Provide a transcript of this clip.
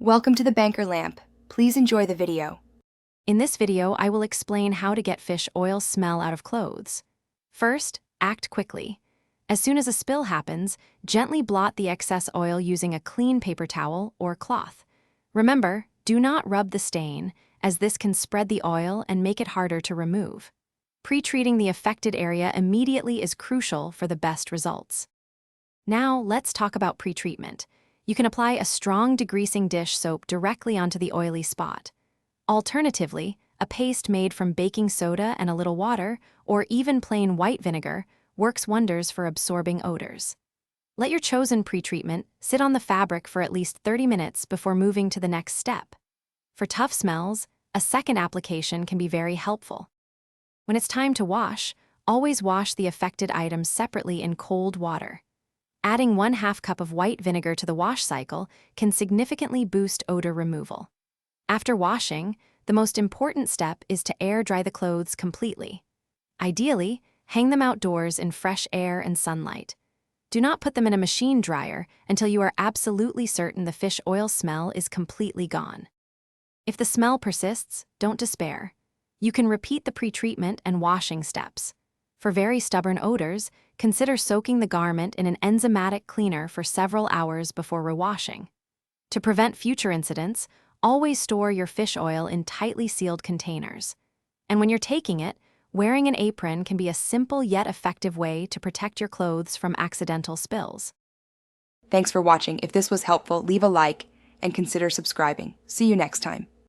Welcome to the Banker Lamp. Please enjoy the video. In this video, I will explain how to get fish oil smell out of clothes. First, act quickly. As soon as a spill happens, gently blot the excess oil using a clean paper towel or cloth. Remember, do not rub the stain, as this can spread the oil and make it harder to remove. Pre-treating the affected area immediately is crucial for the best results. Now, let's talk about pre-treatment. You can apply a strong degreasing dish soap directly onto the oily spot. Alternatively, a paste made from baking soda and a little water, or even plain white vinegar, works wonders for absorbing odors. Let your chosen pre-treatment sit on the fabric for at least 30 minutes before moving to the next step. For tough smells, a second application can be very helpful. When it's time to wash, always wash the affected items separately in cold water. Adding 1/2 cup of white vinegar to the wash cycle can significantly boost odor removal. After washing, the most important step is to air dry the clothes completely. Ideally, hang them outdoors in fresh air and sunlight. Do not put them in a machine dryer until you are absolutely certain the fish oil smell is completely gone. If the smell persists, don't despair. You can repeat the pre-treatment and washing steps. For very stubborn odors, consider soaking the garment in an enzymatic cleaner for several hours before rewashing. To prevent future incidents, always store your fish oil in tightly sealed containers. And when you're taking it, wearing an apron can be a simple yet effective way to protect your clothes from accidental spills. Thanks for watching. If this was helpful, leave a like and consider subscribing. See you next time.